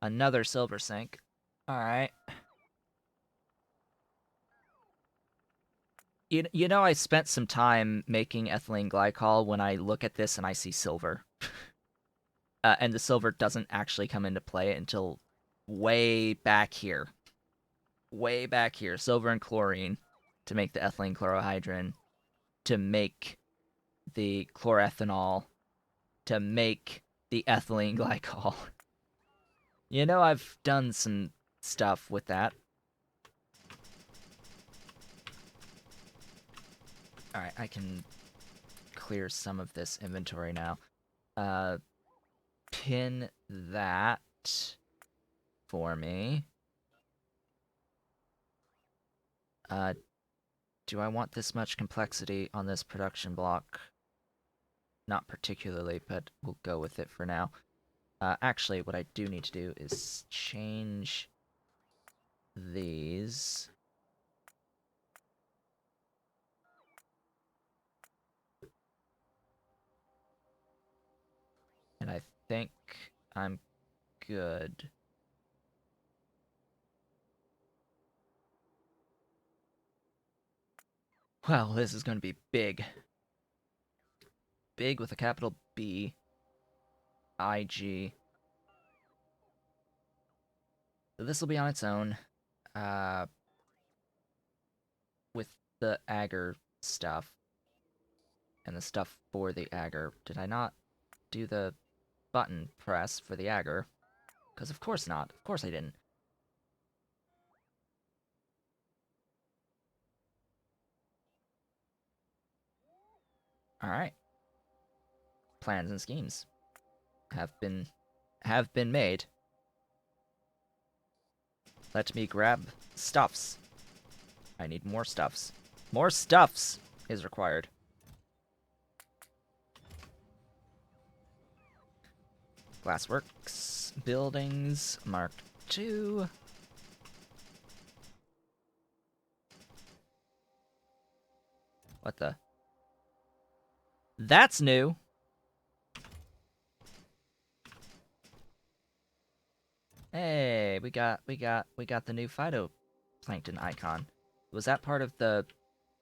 Another silver sink. Alright. You know, I spent some time making ethylene glycol when I look at this and I see silver. And the silver doesn't actually come into play until way back here. Way back here. Silver and chlorine to make the ethylene chlorohydrin, to make the chlorethanol, to make the ethylene glycol. You know, I've done some stuff with that. Alright, I can clear some of this inventory now. Pin that for me. Do I want this much complexity on this production block? Not particularly, but we'll go with it for now. Actually, what I do need to do is change these. And I think I'm good. Well, this is going to be big. Big with a capital B. IG. So this will be on its own. With the agar stuff. And the stuff for the agar. Did I not do the button press for the agar? Because of course not. Of course I didn't. Alright. Plans and schemes have been made. Let me grab stuffs. I need more stuffs. More stuffs is required. Glassworks, buildings, Mark II. What the? That's new. Hey, we got the new phytoplankton icon. Was that part of the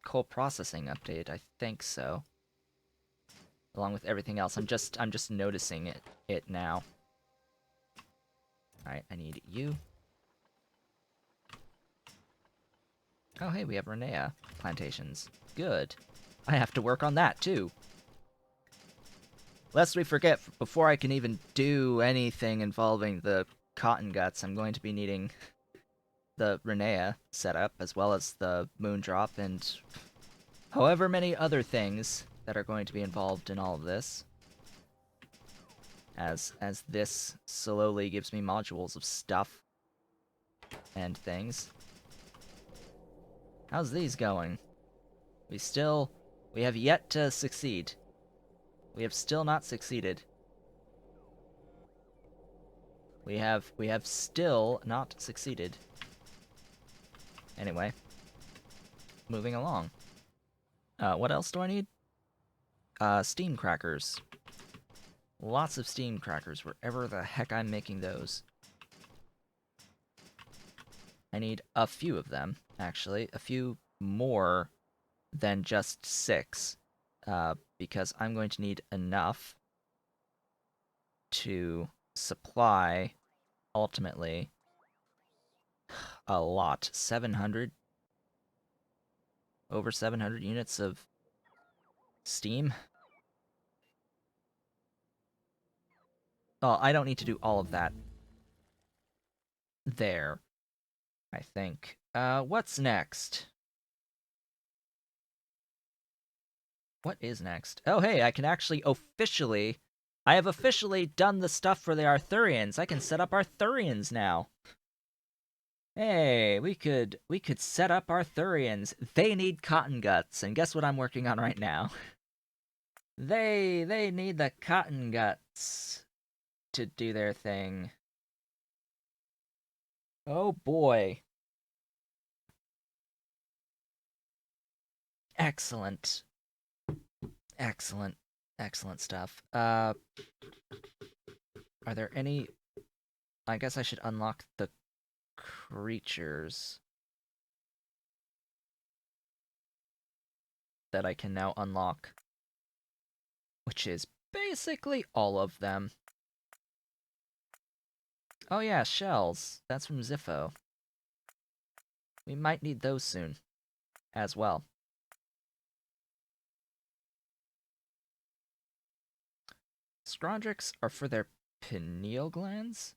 coal processing update? I think so. Along with everything else, I'm just noticing it now. All right, I need you. Oh, hey, we have Renea plantations. Good. I have to work on that too. Lest we forget, before I can even do anything involving the cotton guts, I'm going to be needing the Renea setup, as well as the Moondrop, and however many other things that are going to be involved in all of this. As this slowly gives me modules of stuff and things. How's these going? We have yet to succeed. We have still not succeeded. We have still not succeeded. Anyway, moving along. What else do I need? Steam crackers. Lots of steam crackers, wherever the heck I'm making those. I need a few of them, actually. A few more than just 6. Because I'm going to need enough to supply, ultimately, a lot. 700? Over 700 units of steam? Oh, I don't need to do all of that there, I think. What's next? What is next? Oh, hey, I can actually officially... I have officially done the stuff for the Arthurians. I can set up Arthurians now. Hey, we could set up Arthurians. They need cotton guts, and guess what I'm working on right now? They need the cotton guts to do their thing. Oh boy. Excellent. Excellent. Excellent stuff. Are there any I guess I should unlock the creatures that I can now unlock, which is basically all of them. Oh yeah, shells. That's from Ziffo. We might need those soon as well. Scrondrix are for their pineal glands?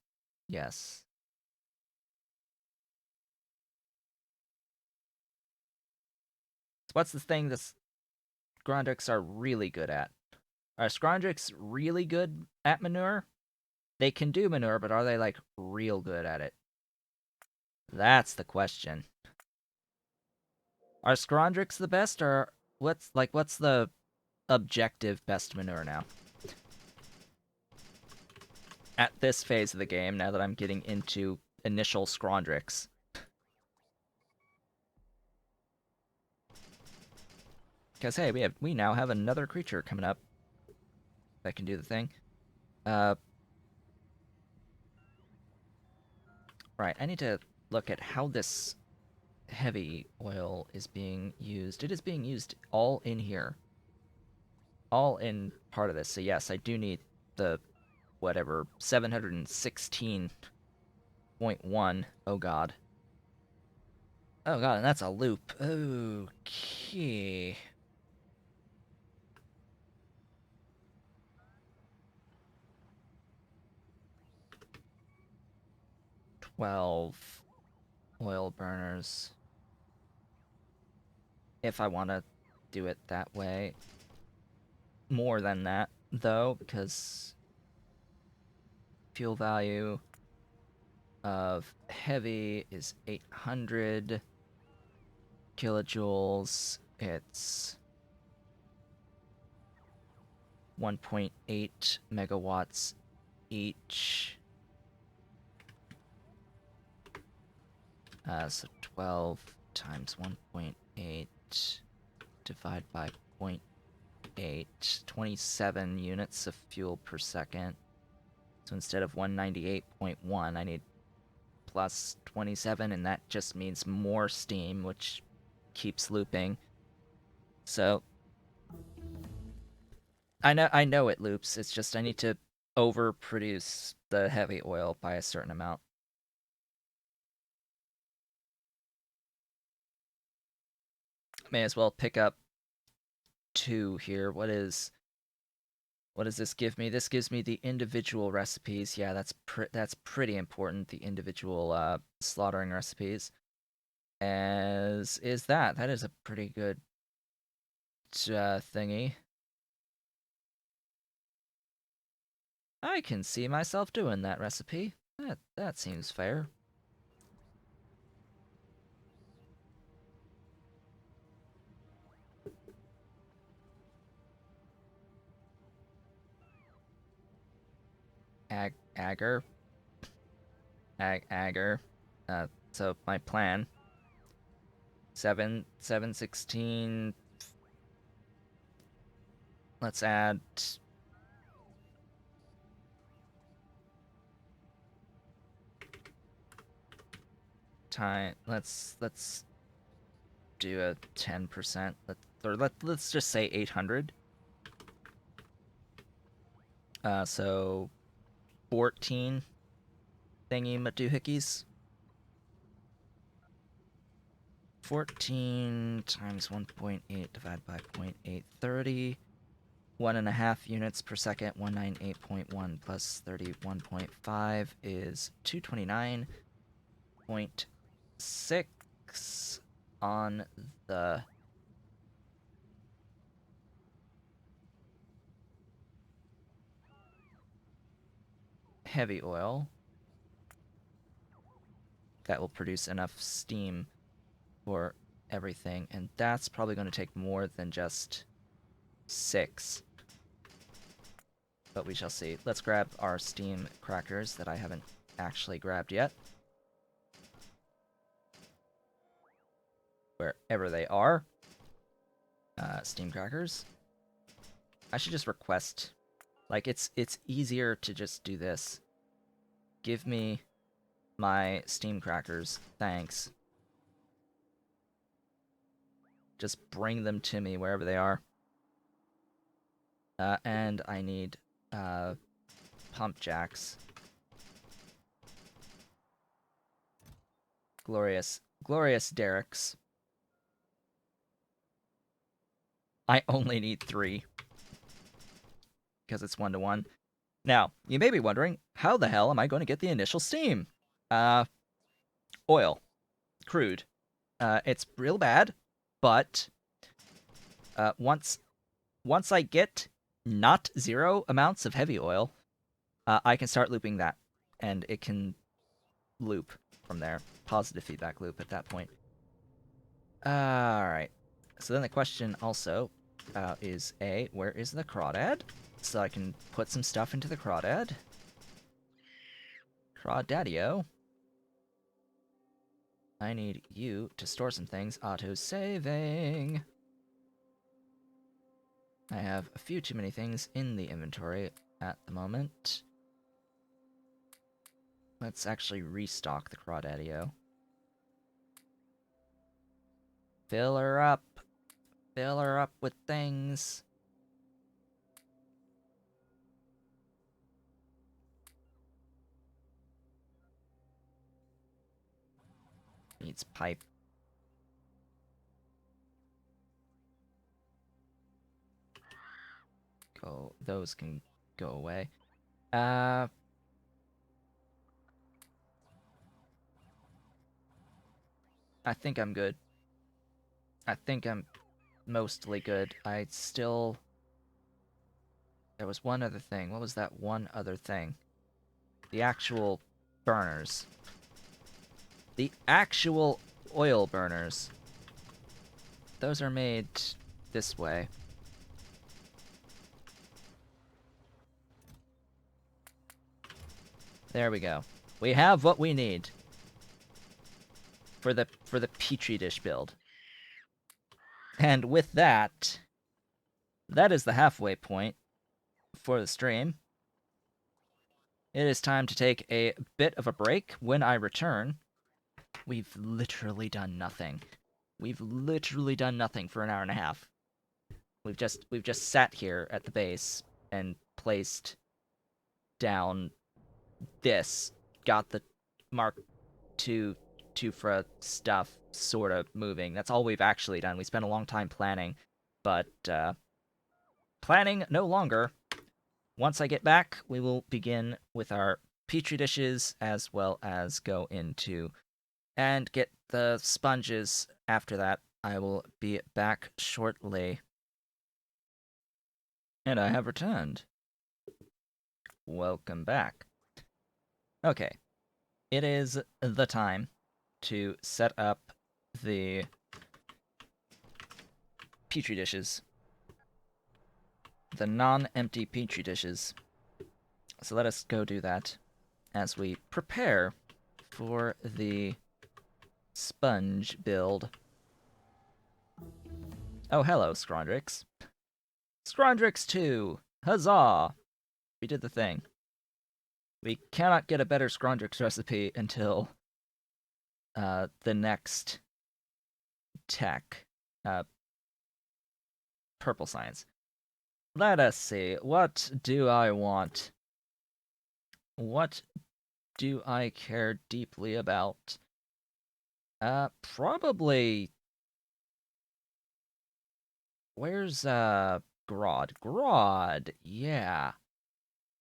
Yes. So what's the thing that Scrondrix are really good at? Are Scrondrix really good at manure? They can do manure, but are they, like, real good at it? That's the question. Are Scrondrix the best, or what's the objective best manure now? At this phase of the game, now that I'm getting into initial Scrondrix. Because, hey, we now have another creature coming up that can do the thing. Right, I need to look at how this heavy oil is being used. It is being used all in here. All in part of this. So yes, I do need the, whatever, 716.1. Oh god. Oh god, and that's a loop. Okay. 12 oil burners. If I want to do it that way. More than that, though, because fuel value of heavy is 800 kilojoules. It's 1.8 megawatts each. So 12 times 1.8 divided by 0.8, 27 units of fuel per second. So instead of 198.1, I need plus 27, and that just means more steam, which keeps looping. So I know it loops. It's just I need to overproduce the heavy oil by a certain amount. May as well pick up 2 here. What does this give me? This gives me the individual recipes. Yeah, that's pretty important. The individual slaughtering recipes. As is that. That is a pretty good thingy. I can see myself doing that recipe. That seems fair. Agar. Agar. So my plan. 716. Let's add time. Let's do a 10%. Let's just say 800. So 14 thingy madoohickeys. 14 times 1.8 divided by 0.830. 1.5 units per second. 198.1 plus 31.5 is 229.6 on the heavy oil. That will produce enough steam for everything, and that's probably going to take more than just 6. But we shall see. Let's grab our steam crackers that I haven't actually grabbed yet. Wherever they are. Steam crackers. I should just request. Like, it's easier to just do this. Give me my steam crackers. Thanks. Just bring them to me wherever they are. And I need pump jacks. Glorious derricks. I only need 3. Because it's 1-to-1. Now, you may be wondering, how the hell am I going to get the initial steam? Oil. Crude. It's real bad, but once I get not 0 amounts of heavy oil, I can start looping that, and it can loop from there. Positive feedback loop at that point. Alright. So then the question also is, A, where is the crawdad? So I can put some stuff into the crawdad. Crawdaddio. I need you to store some things. Auto-saving. I have a few too many things in the inventory at the moment. Let's actually restock the Crawdaddio. Fill her up. Fill her up with things. Needs pipe. Go. Those can go away. I think I'm good. I think I'm mostly good. I still... There was one other thing. What was that one other thing? The actual burners. The actual oil burners. Those are made this way. There we go. We have what we need for the petri dish build. And with that, that is the halfway point for the stream. It is time to take a bit of a break. When I return, we've literally done nothing. We've literally done nothing for an hour and a half. We've just sat here at the base and placed down this, got the Mark II Tufra stuff sort of moving. That's all we've actually done. We spent a long time planning, but planning no longer. Once I get back, we will begin with our petri dishes, as well as go into and get the sponges. After that, I will be back shortly. And I have returned. Welcome back. Okay. It is the time to set up the petri dishes. The non-empty petri dishes. So let us go do that as we prepare for the sponge build. Oh, hello, Scrondrix. Scrondrix 2! Huzzah! We did the thing. We cannot get a better Scrondrix recipe until the next tech. Purple science. Let us see. What do I want? What do I care deeply about? Probably... Where's, Grodd? Grodd, yeah.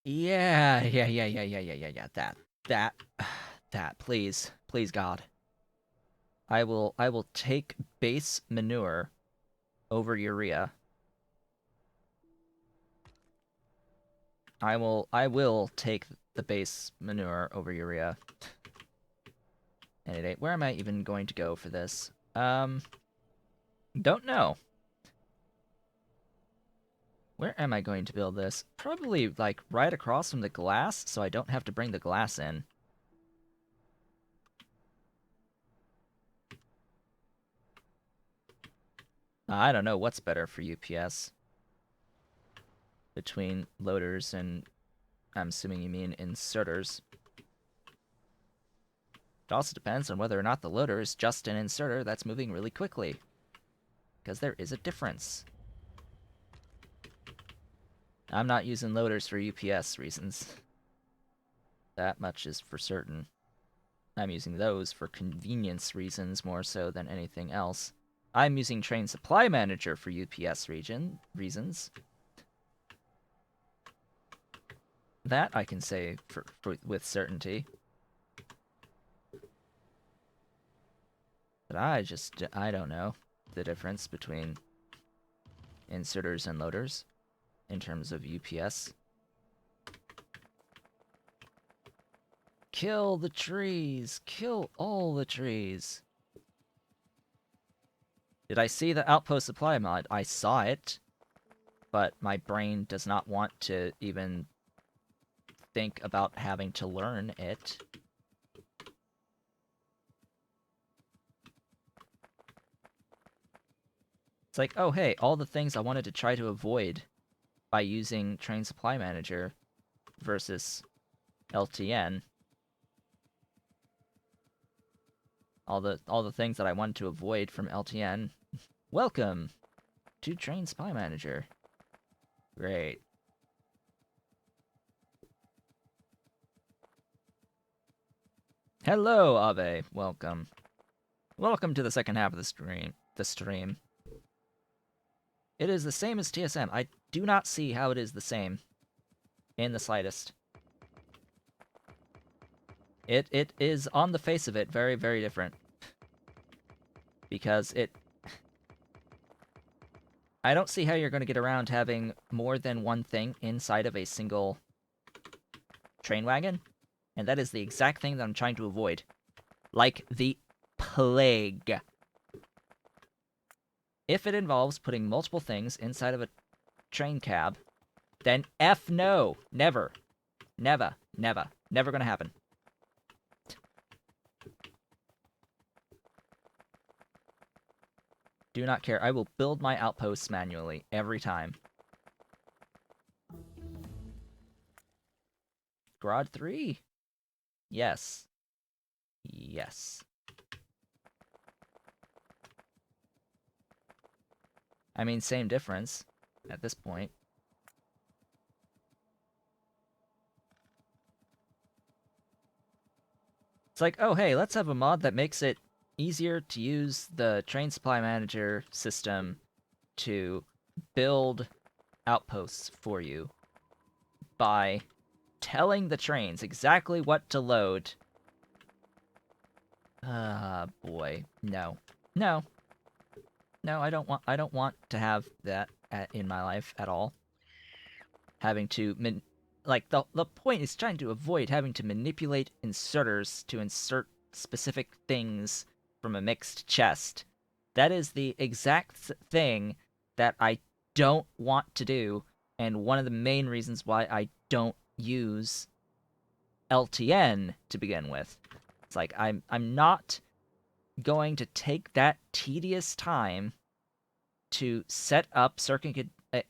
Yeah. That, please. Please, God. I will take base manure over urea. I will take the base manure over urea. Any day. Where am I even going to go for this? Don't know. Where am I going to build this? Probably, like, right across from the glass, so I don't have to bring the glass in. I don't know what's better for UPS. Between loaders and... I'm assuming you mean inserters. It also depends on whether or not the loader is just an inserter that's moving really quickly, because there is a difference. I'm not using loaders for UPS reasons. That much is for certain. I'm using those for convenience reasons more so than anything else. I'm using Train Supply Manager for UPS reasons. That I can say with certainty. But I don't know the difference between inserters and loaders in terms of UPS. Kill the trees! Kill all the trees! Did I see the Outpost Supply mod? I saw it, but my brain does not want to even think about having to learn it. It's like, oh hey, all the things I wanted to try to avoid by using Train Supply Manager versus LTN. All the things that I wanted to avoid from LTN. Welcome to Train Supply Manager. Great. Hello, Abe. Welcome. Welcome to the second half of the stream. It is the same as TSM. I do not see how it is the same in the slightest. It is, on the face of it, very, very different. Because I don't see how you're going to get around having more than one thing inside of a single train wagon. And that is the exact thing that I'm trying to avoid. Like the plague. If it involves putting multiple things inside of a train cab, then F no. Never. Never. Never. Never gonna happen. Do not care. I will build my outposts manually every time. Grod 3? Yes. Yes. I mean, same difference at this point. It's like, oh hey, let's have a mod that makes it easier to use the Train Supply Manager system to build outposts for you by telling the trains exactly what to load. Boy. No. No. No, I don't want to have that in my life at all. Having to the point is trying to avoid having to manipulate inserters to insert specific things from a mixed chest. That is the exact thing that I don't want to do, and one of the main reasons why I don't use LTN to begin with. It's like I'm not going to take that tedious time to set up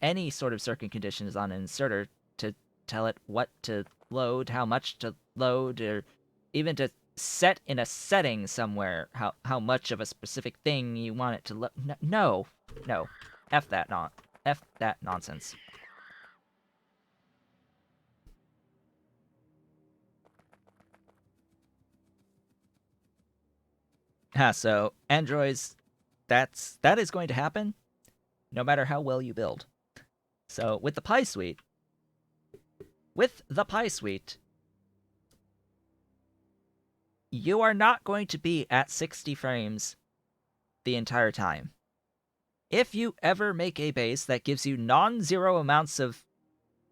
any sort of circuit conditions on an inserter to tell it what to load, how much to load, or even to set in a setting somewhere how much of a specific thing you want it to load. No. F that nonsense. So androids, that is going to happen no matter how well you build. So with the Pi Suite, you are not going to be at 60 frames the entire time. If you ever make a base that gives you non-zero amounts of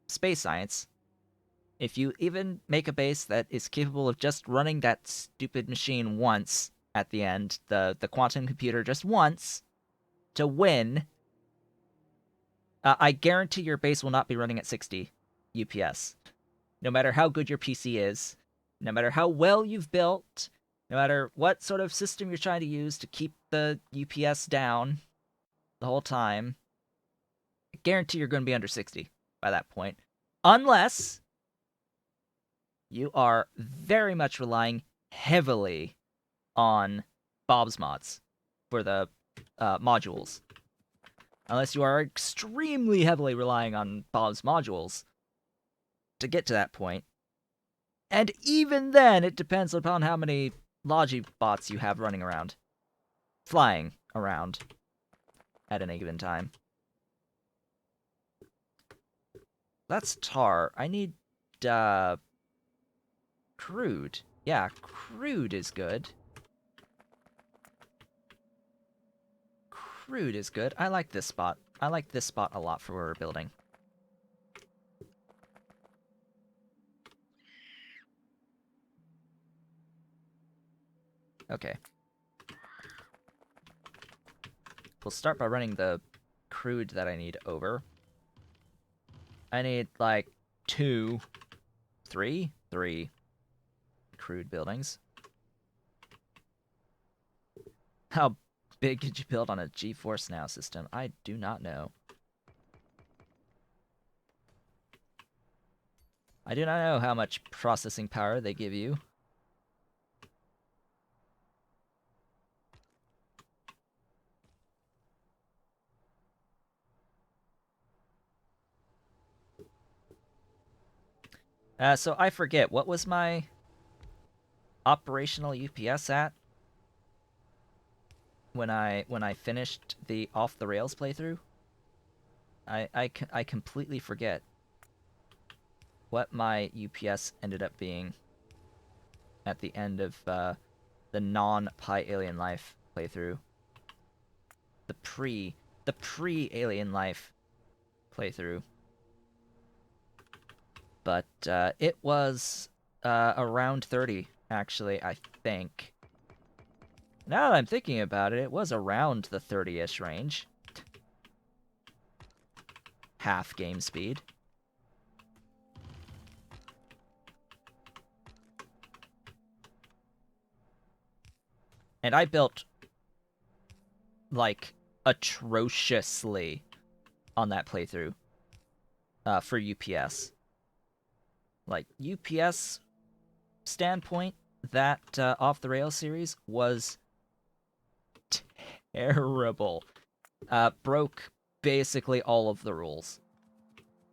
space science, if you even make a base that is capable of just running that stupid machine once at the end, the quantum computer just once, to win, I guarantee your base will not be running at 60 UPS. No matter how good your PC is, no matter how well you've built, no matter what sort of system you're trying to use to keep the UPS down the whole time, I guarantee you're going to be under 60 by that point. Unless you are very much relying heavily on Bob's mods for the modules. Unless you are extremely heavily relying on Bob's modules to get to that point. And even then, it depends upon how many Logi bots you have running around. Flying around at any given time. That's tar. I need, crude. Yeah, crude is good. Crude is good. I like this spot. I like this spot a lot for where we're building. Okay. We'll start by running the crude that I need over. I need, like, three crude buildings. How big did you build on a GeForce Now system? I do not know. I do not know how much processing power they give you. So I forget, what was my operational UPS at when I finished the Off the Rails playthrough? I completely forget what my UPS ended up being at the end of the non-Pi Alien Life playthrough. The pre-Alien Life playthrough. But it was around 30, actually, I think. Now that I'm thinking about it, it was around the 30-ish range. Half game speed. And I built, like, atrociously on that playthrough for UPS. Like, UPS standpoint, that Off the Rails series was terrible. Broke basically all of the rules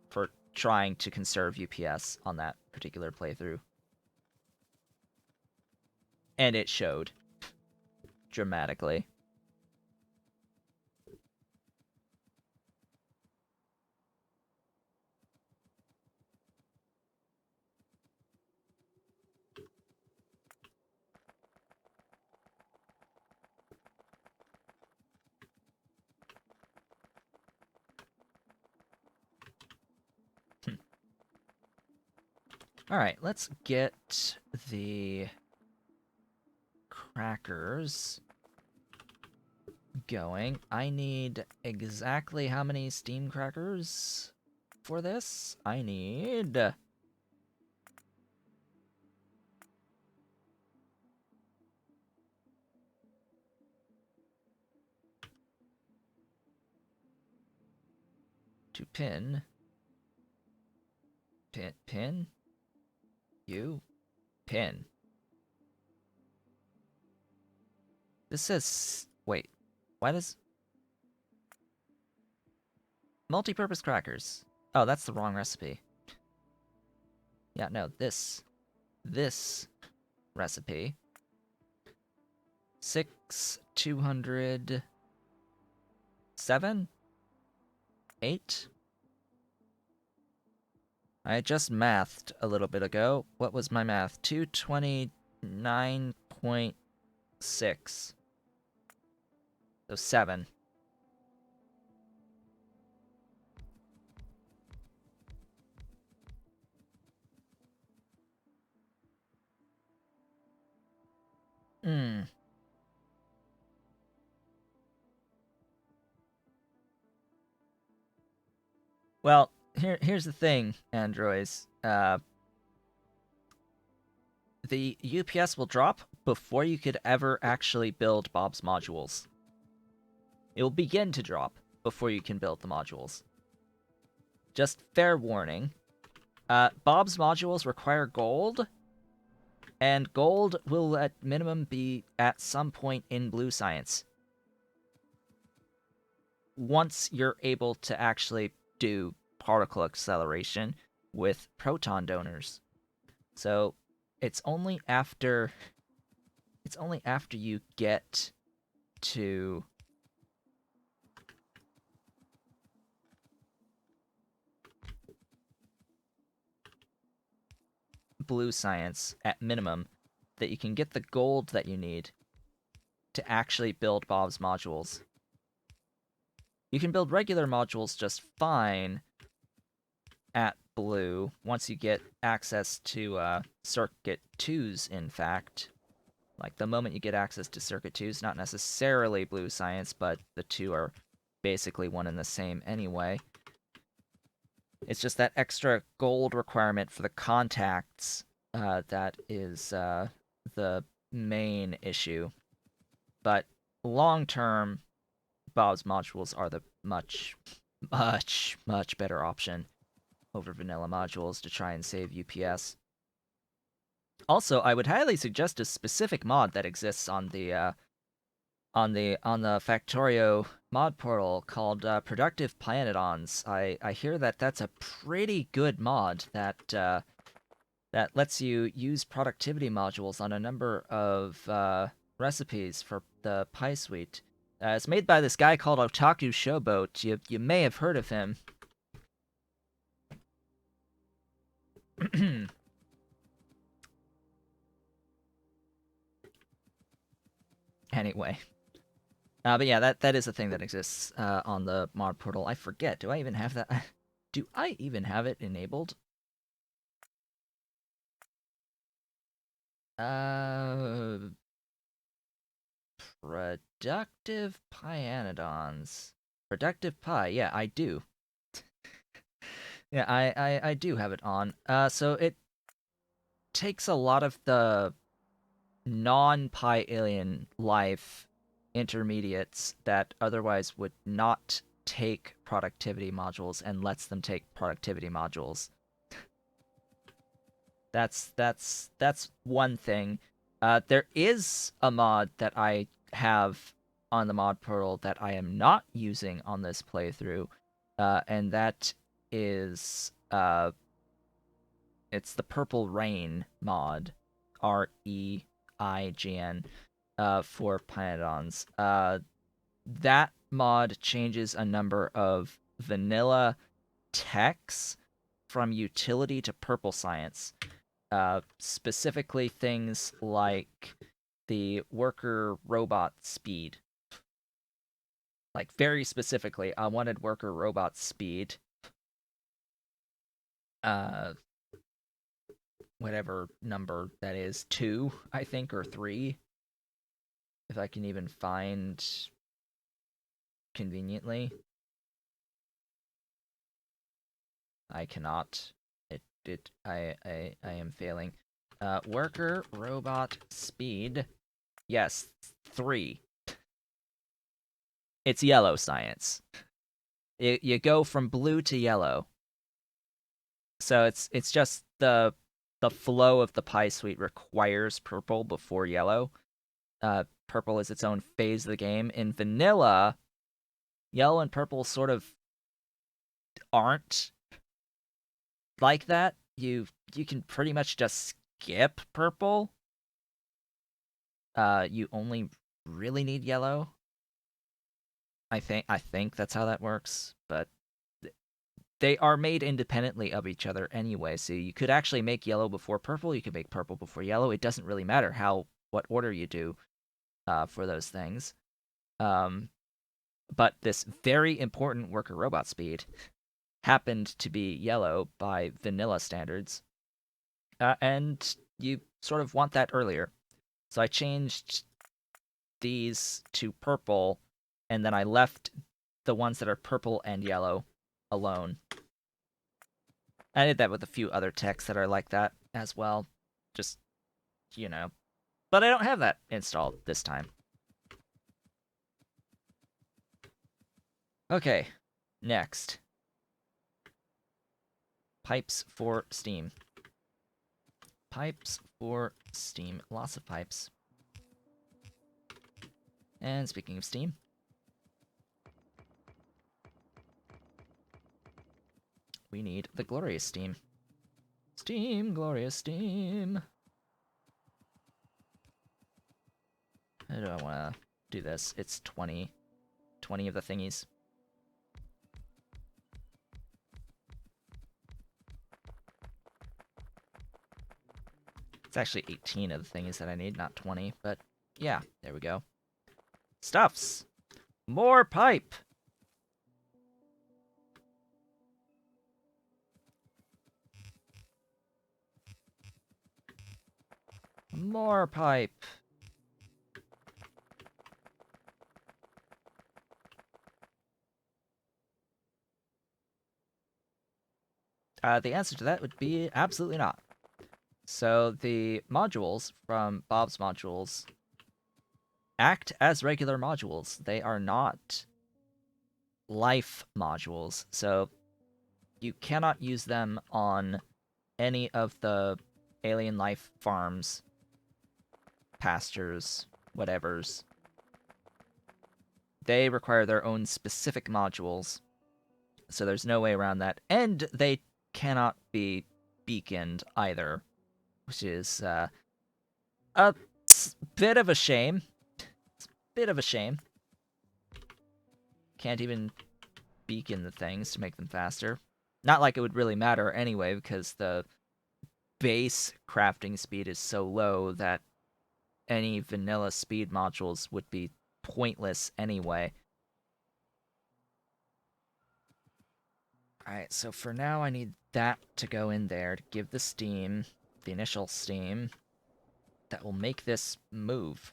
for trying to conserve UPS on that particular playthrough. And it showed dramatically. Alright, let's get the crackers going. I need exactly how many steam crackers for this? I need... to pin... Pin? You? Pin. This says... Wait. Why does... Multi-purpose crackers. Oh, that's the wrong recipe. Yeah, no, this recipe. 6, 200... 7? 8? I just mathed a little bit ago. What was my math? 229.6. So 7. Well, here's the thing, Androids. The UPS will drop before you could ever actually build Bob's modules. It will begin to drop before you can build the modules. Just fair warning. Bob's modules require gold, And gold will at minimum be at some point in blue science. Once you're able to actually do particle acceleration with proton donors. So it's only after you get to blue science at minimum that you can get the gold that you need to actually build Bob's modules. You can build regular modules just fine at blue once you get access to circuit 2s, in fact. Like, the moment you get access to circuit 2s, not necessarily blue science, but the two are basically one and the same anyway. It's just that extra gold requirement for the contacts that is the main issue. But long term, Bob's modules are the much better option over vanilla modules to try and save UPS. Also, I would highly suggest a specific mod that exists on the Factorio mod portal called Productive Planetons. I hear that that's a pretty good mod that lets you use productivity modules on a number of recipes for the Pie Suite. It's made by this guy called Otaku Showboat. You may have heard of him. Anyway. But yeah, that is a thing that exists on the mod portal. I forget. Do I even have that? Do I even have it enabled? Productive Pyanodons. Productive Pi. Yeah, I do. Yeah, I do have it on. So it takes a lot of the non-Pi alien life intermediates that otherwise would not take productivity modules and lets them take productivity modules. That's one thing. There is a mod that I have on the mod portal that I am not using on this playthrough, and that is it's the Purple Rain mod, REIGN, for Planetons. That mod changes a number of vanilla techs from utility to purple science. Specifically things like the worker robot speed. Like, very specifically, I wanted worker robot speed. Whatever number that is, 2, I think, or 3. If I can even find conveniently. I cannot. I am failing. Worker robot speed. Yes, 3. It's yellow science. You go from blue to yellow. So it's just the flow of the Pie Suite requires purple before yellow. Purple is its own phase of the game. In vanilla, yellow and purple sort of aren't like that. You can pretty much just skip purple. You only really need yellow. I think that's how that works, but they are made independently of each other anyway. So you could actually make yellow before purple. You could make purple before yellow. It doesn't really matter what order you do for those things. But this very important worker robot speed happened to be yellow by vanilla standards, and you sort of want that earlier. So I changed these to purple, and then I left the ones that are purple and yellow alone. I did that with a few other techs that are like that as well. Just, But I don't have that installed this time. Okay, next. Pipes for Steam. Pipes for steam. Lots of pipes. And speaking of steam, we need the glorious steam. Steam, glorious steam. How do I want to do this? It's 20 of the thingies. It's actually 18 of the thingies that I need, not 20, but yeah, there we go. Stuffs! More pipe! More pipe! The answer to that would be absolutely not. So the modules from Bob's modules act as regular modules. They are not life modules. So you cannot use them on any of the alien life farms, pastures, whatevers. They require their own specific modules. So there's no way around that. And they cannot be beaconed either, which is a bit of a shame. It's a bit of a shame. Can't even beacon the things to make them faster. Not like it would really matter anyway, because the base crafting speed is so low that any vanilla speed modules would be pointless anyway. Alright, so for now I need that to go in there to give the steam, the initial steam, that will make this move.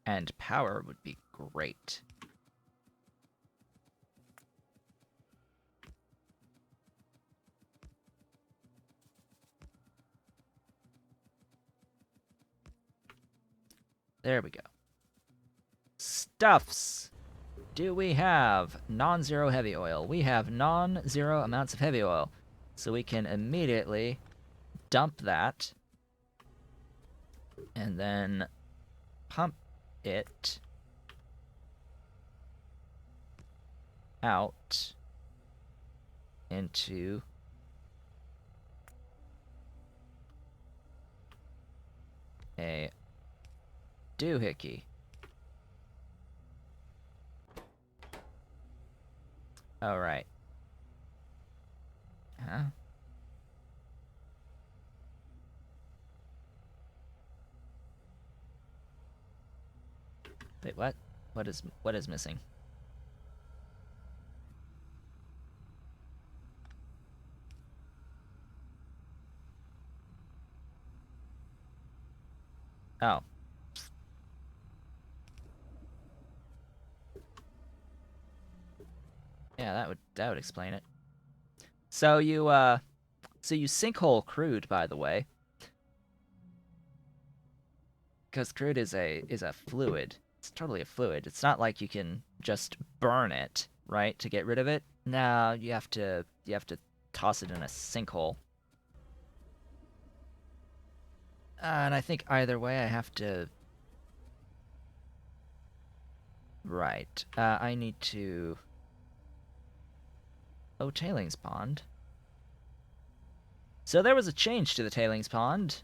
And power would be great. There we go. Stuffs. Do we have non-zero heavy oil? We have non-zero amounts of heavy oil. So we can immediately dump that. And then pump it out into a doohickey. Alright. Huh? Wait, what? What is missing? Oh. Yeah, that would explain it. So you sinkhole crude, by the way. Because crude is a fluid. It's totally a fluid. It's not like you can just burn it, right, to get rid of it. No, you have to toss it in a sinkhole. And I think either way I have to... Right. I need to... Oh, tailings pond. So there was a change to the tailings pond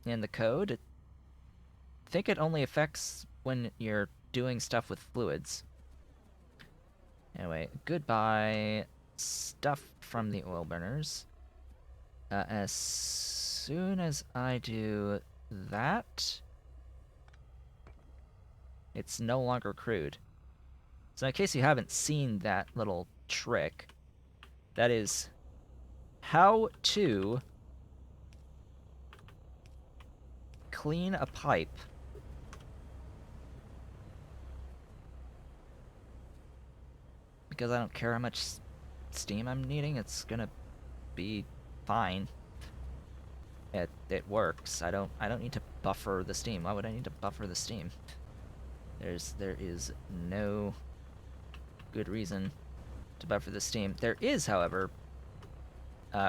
in the code. I think it only affects when you're doing stuff with fluids. Anyway, goodbye stuff from the oil burners. As soon as I do that, it's no longer crude. So in case you haven't seen that little trick, that is how to clean a pipe because I don't care how much steam I'm needing, it's gonna be fine. it works. I don't need to buffer the steam. Why would I need to buffer the steam? There is no good reason to buffer the steam. There is, however,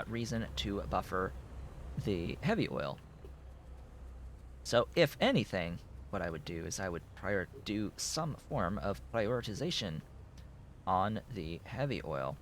reason to buffer the heavy oil. So if anything, what I would do is I would do some form of prioritization on the heavy oil.